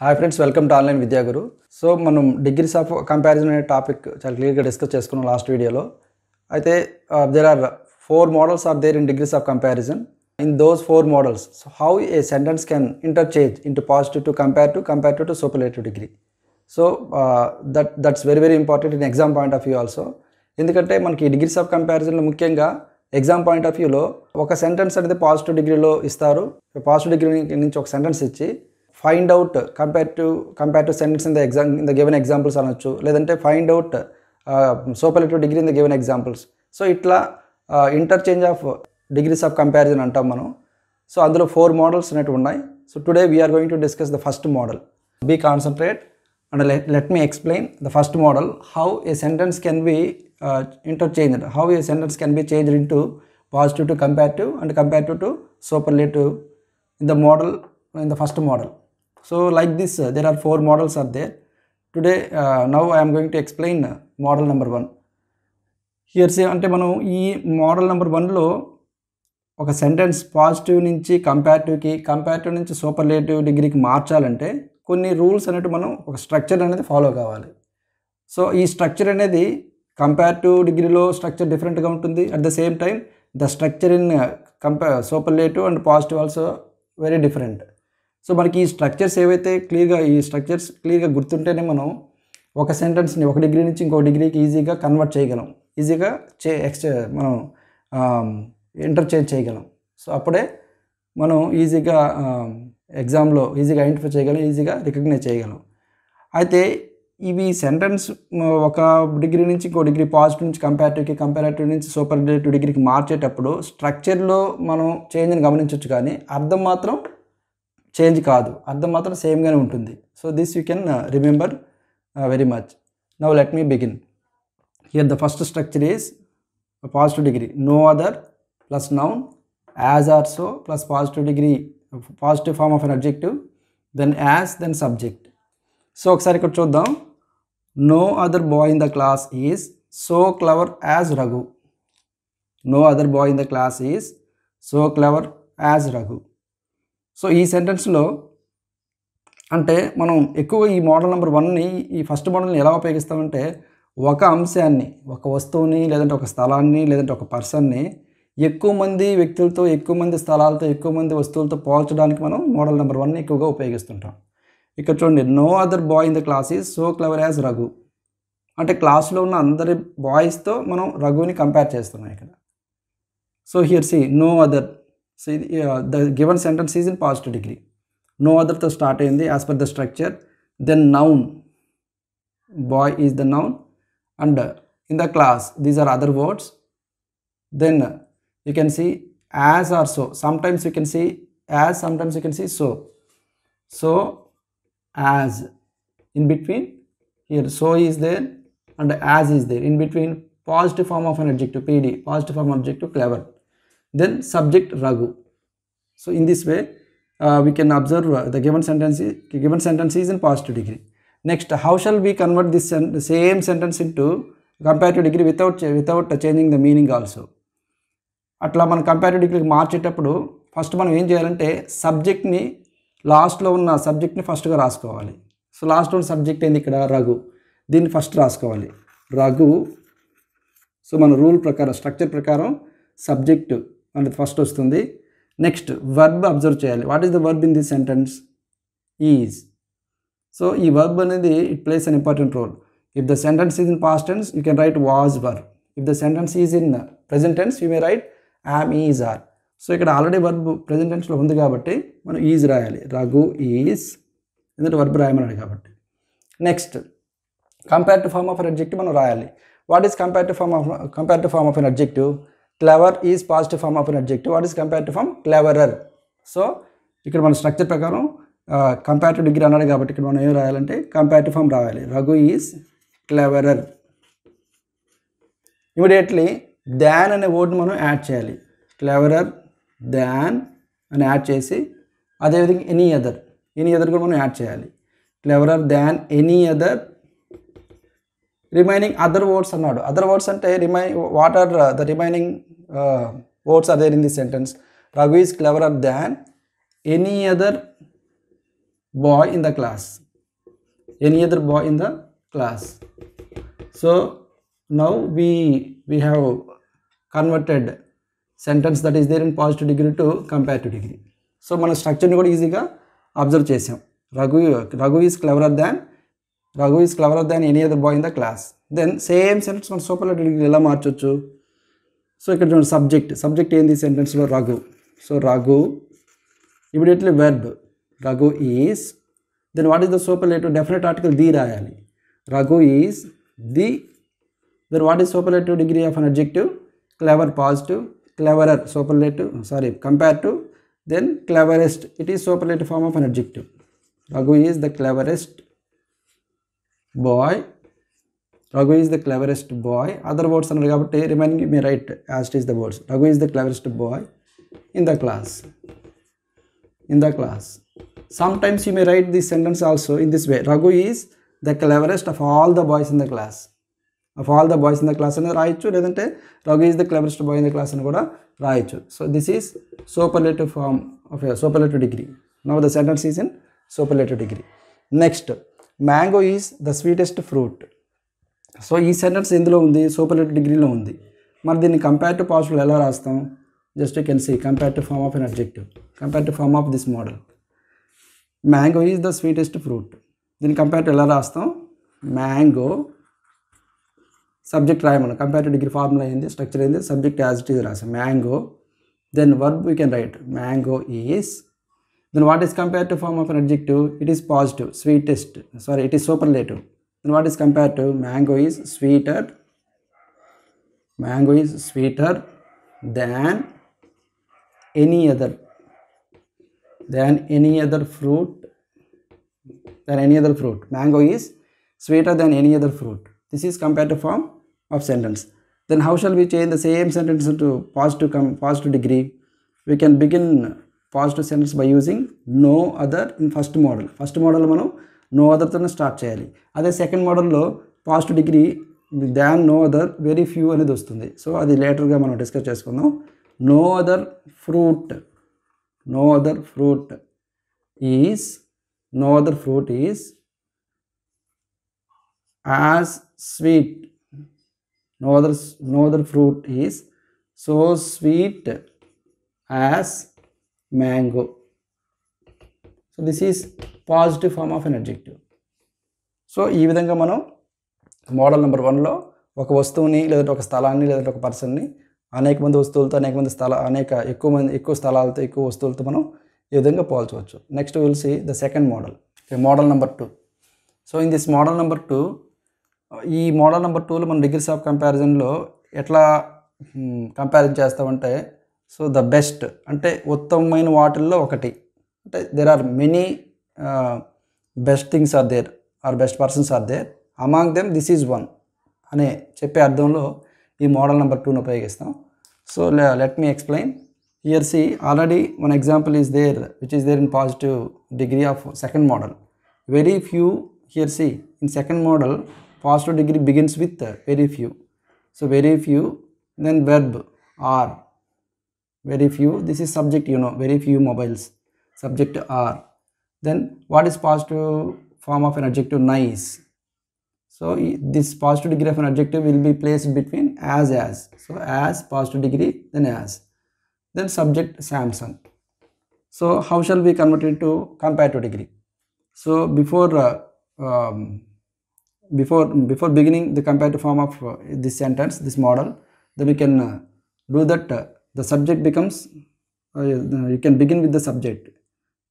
Hi friends, welcome to online Vidya Guru. So మనం degrees of comparison అనే topic చాలా క్లియర్గా డిస్కస్ చేసుకున్నాం లాస్ట్ వీడియోలో. అయితే there are 4 models are there in degrees of comparison. In those 4 models, so how a sentence can interchange into positive to compare to superlative degree. So that's very very important in exam point of view also. ఎందుకంటే మనకి degrees of కంపారిజన్లో ముఖ్యంగా exam point of వ్యూలో ఒక sentence అనేది positive డిగ్రీలో ఇస్తారు. Positive degree నుంచి ఒక సెంటెన్స్ ఇచ్చి find out compare to sentence in the given examples అనొచ్చు, లేదంటే find out superlative degree in the given examples. So ఇట్లా interchange of degrees of comparison అంటాం మనం. సో అందులో 4 మోడల్స్ అనేవి ఉన్నాయి. So today we are going to discuss the first model. Be concentrate and let me explain the first model, how a sentence can be interchanged, how a sentence can be changed into positive to comparative and comparative to superlative in the model, in the first model. So like this, there are 4 models are there. Today now I am going to explain model number 1. Here say ante manu ee model number 1 lo ఒక sentence positive నుంచి comparative నుంచి superlative డిగ్రీకి మార్చాలంటే కొన్ని rules అనేవి మనం ఒక structure అనేది ఫాలో కావాలి. సో ఈ స్ట్రక్చర్ అనేది కంపారిటివ్ డిగ్రీలో స్ట్రక్చర్ డిఫరెంట్గా ఉంటుంది. At the same time the structure in superlative and positive also very different. So మనకి ఈ స్ట్రక్చర్స్ ఏవైతే క్లియర్గా గుర్తుంటేనే మనం ఒక సెంటెన్స్ని ఒక డిగ్రీ నుంచి ఇంకో డిగ్రీకి ఈజీగా కన్వర్ట్ చేయగలం, ఈజీగా మనం ఇంటర్చేంజ్ చేయగలం. సో అప్పుడే మనం ఈజీగా ఎగ్జామ్లో ఈజీగా ఐడెంటిఫై చేయగలం, ఈజీగా రికగ్నైజ్ చేయగలం. అయితే ఇవి సెంటెన్స్ ఒక డిగ్రీ నుంచి ఇంకో డిగ్రీ, పాజిటివ్ నుంచి కంపారిటివ్ నుంచి సూపర్లేటివ్ డిగ్రీకి మార్చేటప్పుడు స్ట్రక్చర్లో మనం చేంజ్ని గమనించవచ్చు, కానీ అర్థం మాత్రం చేంజ్ కాదు, అర్థం మాత్రం సేమ్గానే ఉంటుంది. So this you can remember very much. Now let me begin. Here the first structure is positive degree, no other plus noun, as or so plus positive degree, positive form of an adjective, then as, then subject. So ఒకసారి ఇక్కడ చూద్దాం. No other boy in the class is so clever as Raghu. No other boy in the class is so clever as Raghu. So ఈ సెంటెన్స్లో అంటే మనం ఎక్కువ ఈ model number 1ని, ఈ ఫస్ట్ మోడల్ని ఎలా ఉపయోగిస్తామంటే ఒక అంశాన్ని, ఒక వస్తువుని, లేదంటే ఒక స్థలాన్ని, లేదంటే ఒక పర్సన్ని ఎక్కువ మంది వ్యక్తులతో, ఎక్కువ మంది స్థలాలతో, ఎక్కువ మంది వస్తువులతో పోల్చడానికి మనం మోడల్ నెంబర్ 1ని ఎక్కువగా ఉపయోగిస్తుంటాం. ఇక్కడ చూడండి, no other boy in the class is so clever as Raghu. అంటే క్లాస్లో ఉన్న అందరి బాయ్స్తో మనం రఘుని కంపేర్ చేస్తున్నాం ఇక్కడ. So here see no other. So the given sentence is in positive degree. No అదర్తో స్టార్ట్ అయింది as per the structure. Then noun, boy is the noun, and in the class these are other words. Then you can see as or so. Sometimes you can see as, sometimes you can see so. So as, in between here so is there and as is there. In between positive form of an adjective, PD, positive form of adjective clever. Then subject Raghu. So in this way we can observe the given sentence is in positive degree. Next, how shall we convert this same sentence into comparative degree without changing the meaning also? అట్లా మనం comparative డిగ్రీకి మార్చేటప్పుడు first మనం ఏం చేయాలంటే సబ్జెక్ట్ని, లాస్ట్లో ఉన్న సబ్జెక్ట్ని ఫస్ట్గా రాసుకోవాలి. సో లాస్ట్లో ఉన్న సబ్జెక్ట్ ఏంది ఇక్కడ? రఘు. దీన్ని ఫస్ట్ రాసుకోవాలి, రఘు. సో మన రూల్ ప్రకారం, స్ట్రక్చర్ ప్రకారం సబ్జెక్ట్ అనేది ఫస్ట్ వస్తుంది. నెక్స్ట్ వర్బ్ అబ్జర్వ్ చేయాలి. What is the verb in this sentence? Is. So ఈ వర్బ్ అనేది it plays an important role. If the sentence is in past tense you can write was were. If the sentence is in present tense you may write am, is, are. So ఇక్కడ already verb present టెన్స్లో ఉంది కాబట్టి మనం is రాయాలి, Raghu is, ఎందుకంటే verb రాయమన్నాడు కాబట్టి. Next comparative form of an adjective మనం రాయాలి. What is comparative form of an adjective? Clever is positive form of an adjective. What is comparative form? Cleverer. So ఇక్కడ మన స్ట్రక్చర్ ప్రకారం కంపారిటివ్ డిగ్రీ అన్నాడు కాబట్టి ఇక్కడ మనం ఏం రాయాలంటే కంపారిటివ్ ఫార్మ్ రాయాలి, రఘు ఈజ్ క్లెవరర్. ఇమీడియట్లీ దాన్ అనే వర్డ్ని మనం యాడ్ చేయాలి. క్లెవరర్, దాన్ అని యాడ్ చేసి, అదేవిధంగా ఎనీ అదర్ కూడా మనం యాడ్ చేయాలి. Cleverer than any other. Remaining other words అన్నాడు. అదర్ వర్డ్స్ అంటే what are the remaining words are there in this sentence? Raghu is cleverer than any other boy in the class. Any other boy in the class. So now we have converted sentence that is there in positive degree to comparative degree. So మన స్ట్రక్చర్ని కూడా ఈజీగా observe చేసాం. Raghu is cleverer than any other boy in the class. Then same sentence మన superlative degree ఎలా మార్చొచ్చు? So ఇక్కడ చూడండి, subject ఏంది సెంటెన్స్లో? Raghu. So Raghu, immediately verb Raghu is. Then what is the superlative? Definite article the రాయాలి. Raghu is the. Then what is superlative degree of an adjective? Clever positive, cleverer superlative, compared to, then cleverest, it is superlative form of an adjective. Raghu is the cleverest boy. Other words are kabatti remaining you may write as it is the words. Raghu is the cleverest boy in the class. Sometimes you may write this sentence also in this way: Raghu is the cleverest of all the boys in the class. అని రాయొచ్చు, లేదంటే Raghu is the cleverest boy in the class అని కూడా రాయొచ్చు. So this is superlative form of superlative degree. Now the sentence is in superlative degree. Next, mango is the sweetest fruit. So ఈ sentence ఎందులో ఉంది? Superlative డిగ్రీలో ఉంది. మరి దీన్ని కంపారిటివ్ పాజిటివ్ ఎలా రాస్తాం? Just you can see comparative form of an adjective, comparative form of this model. Mango is the sweetest fruit. దీన్ని కంపారిటివ్ ఎలా రాస్తాం? మ్యాంగో, సబ్జెక్ట్ రాయమను. కంపారిటివ్ డిగ్రీ ఫార్ములా ఏంది, స్ట్రక్చర్ ఏంది? సబ్జెక్ట్ యాజ్ ఇట్ ఈజ్ రాసాం, mango. Then verb we can write mango is. Then what is comparative form of an adjective? It is positive, sweetest, it is superlative. Then what is comparative? Mango is sweeter than any other fruit. Mango is sweeter than any other fruit. This is comparative form of sentence. Then how shall we change the same sentence into positive degree? We can begin positive sentence by using no other in first model. First model మనం no other తోనే start చేయాలి. అదే second మోడల్లో positive degree than no other, very few అనేది వస్తుంది. So అది లేటర్గా మనం డిస్కస్ చేసుకుందాం. No other fruit is as sweet. No other fruit is so sweet as mango. So this is positive form of an adjective. So ఈ విధంగా మనం model number 1లో ఒక వస్తువుని, లేదంటే ఒక స్థలాన్ని, లేదంటే ఒక పర్సన్ని అనేక మంది వస్తువులతో, ఎక్కువ స్థలాలతో, ఎక్కువ వస్తువులతో మనం ఈ విధంగా పోల్చవచ్చు. Next will see the second model, model number 2. So in this model number 2, ఈ మోడల్ నెంబర్ 2లో మనం డిగ్రీస్ ఆఫ్ కంపారిజన్లో ఎట్లా కంపారిజన్ చేస్తామంటే, సో ద బెస్ట్ అంటే ఉత్తమమైన వాటిల్లో ఒకటి, అంటే there are many best things are there are best persons are there, among them this is one అనే చెప్పే అర్థంలో ఈ మోడల్ నెంబర్ 2ను ఉపయోగిస్తాం. So let me explain. Here see already one example is there which is there in positive degree of second model. Very few. Here see, in second model, positive degree begins with very few. So very few, then verb are. Very few, this is subject, very few mobiles. Subject are. Then what is positive form of an adjective? Nice. So this positive degree of an adjective will be placed between as. So as positive degree, then as. Then subject Samsung. So how shall we convert it to comparative degree? So before beginning the comparative form of this sentence, this model, then we can do that. The subject becomes, you can begin with the subject.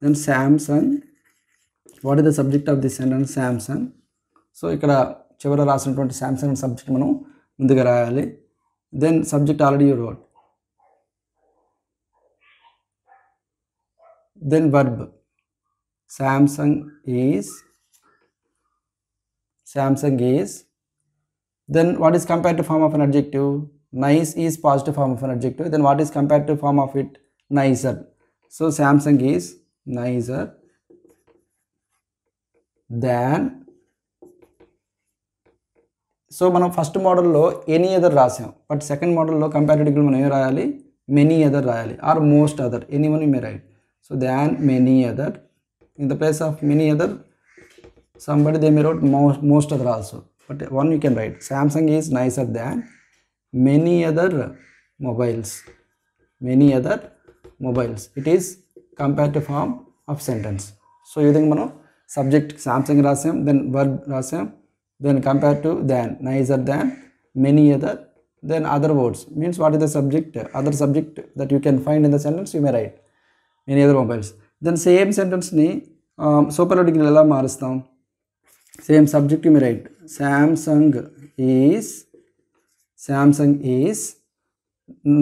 Then Samsung. What is the subject of this sentence? Samsung. So ఇక్కడ చివర రాసినటువంటి Samsung subject మనం ముందుగా రాయాలి. Then subject already you wrote. Then verb. Samsung is. Then what is comparative form of an adjective? Nice is positive form of an adjective. Then what is comparative form of it? Nicer. So Samsung is nicer than. So మనం first మోడల్లో any other రాసాం, but second మోడల్లో comparative degree మనం ఏం రాయాలి? Many other రాయాలి, or most other, any one you may write. So than many other. in the place of many other, somebody they may wrote most other also, but one you can write Samsung is nicer than many other mobiles. Many other mobiles, it is comparative form of sentence. So you think మనం subject Samsung రాసాం, then verb రాసాం, then compared to, than, nicer than, many other, then other words means what is the subject, other subject that you can find in the sentence you may write many other mobiles. Then same sentence ni superlative degree ఎలా మారుస్తాం, same subject you may write Samsung is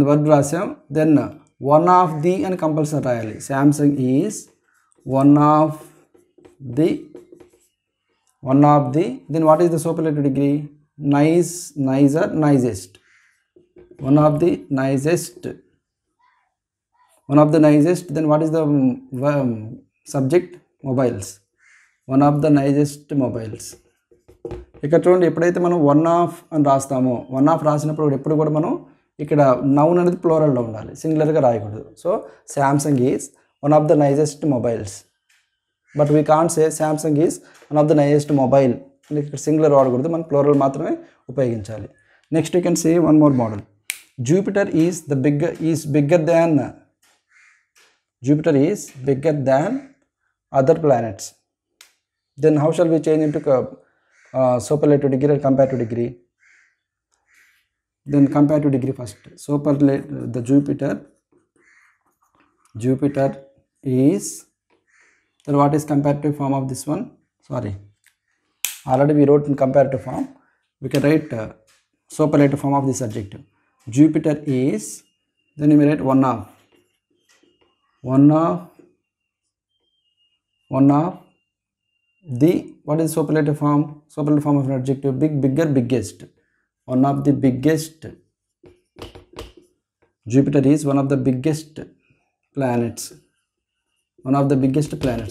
verb రాసాం, then one of the అని compulsory రాయాలి. Samsung is one of the, then what is the superlative degree, nice, nicer, nicest, one of the nicest, then what is the subject, mobiles, one of the nicest mobiles. ఇక్కడ చూడండి, ఎప్పుడైతే మనం one of అని రాస్తామో, one of రాసినప్పుడు ఎప్పుడు కూడా మనం ఇక్కడ నౌన్ అనేది ప్లోరల్లో ఉండాలి, సింగులర్గా రాయకూడదు. So Samsung is one of the nicest mobiles, but we can't say Samsung is one of the nicest mobile, ఇక్కడ సింగులర్ వాడకూడదు, మనం ప్లోరల్ మాత్రమే ఉపయోగించాలి. Next you can say one more model, Jupiter is bigger than other planets. Then how shall we change into superlative degree or comparative degree? Then comparative degree first. Superlative, the Jupiter is, then what is comparative form of this one? Sorry, already we wrote in comparative form. We can write superlative form of this adjective. Jupiter is, then we write one of the, what is superlative form? Superlative form of an adjective, big, bigger, biggest, one of the biggest. Jupiter is one of the biggest planets,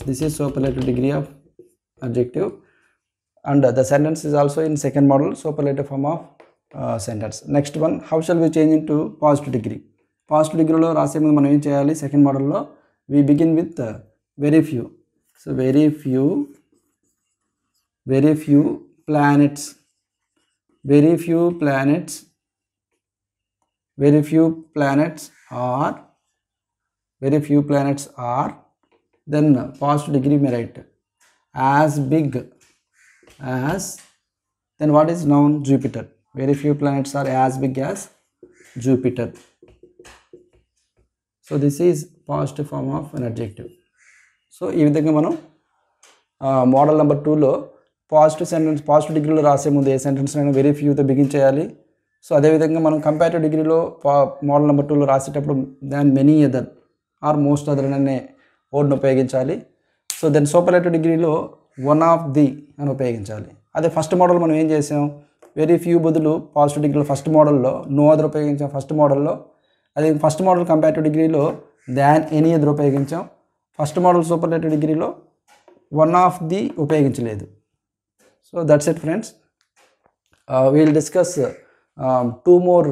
this is superlative degree of adjective, and the sentence is also in second model, superlative form of sentence. Next one, how shall we change into positive degree? Positive degree lo రాసే ముందు మనం ఏం చేయాలి, second మోడల్లో we begin with very few. So very few planets, are, then positive degree may write as big as, then what is noun, Jupiter. Very few planets are as big as Jupiter. So this is positive form of an adjective. So ఈ విధంగా మనం model number 2లో positive డిగ్రీలో రాసే ముందు ఏ sentence అయినా very ఫ్యూతో బిగిన్ చేయాలి. సో అదేవిధంగా మనం కంపారిటివ్ డిగ్రీలో మోడల్ నెంబర్ 2లో రాసేటప్పుడు than many other or most other అనే వర్డ్ని ఉపయోగించాలి. సో దెన్ సూపర్లేటివ్ డిగ్రీలో వన్ ఆఫ్ ది అని ఉపయోగించాలి. అదే ఫస్ట్ మోడల్ మనం ఏం చేసాం, వెరీ ఫ్యూ బదులు పాజిటివ్ డిగ్రీలో ఫస్ట్ మోడల్లో నో అదర్ ఉపయోగించాం ఫస్ట్ మోడల్లో. అదే ఫస్ట్ మోడల్ కంపారిటివ్ డిగ్రీలో దాన్ ఎనీ అదర్ ఉపయోగించాం. ఫస్ట్ మోడల్ సూపర్లేటివ్ డిగ్రీలో వన్ ఆఫ్ ది ఉపయోగించలేదు. So that's it friends. We'll discuss 2 more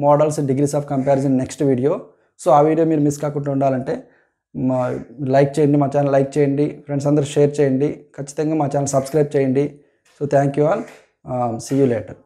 models degrees of comparison next video. So ఆ వీడియో మీరు మిస్ కాకుండా ఉండాలంటే లైక్ చేయండి, మా ఛానల్ లైక్ చేయండి, ఫ్రెండ్స్ అందరూ షేర్ చేయండి, ఖచ్చితంగా మా ఛానల్ సబ్స్క్రైబ్ చేయండి. So thank you all, see you later.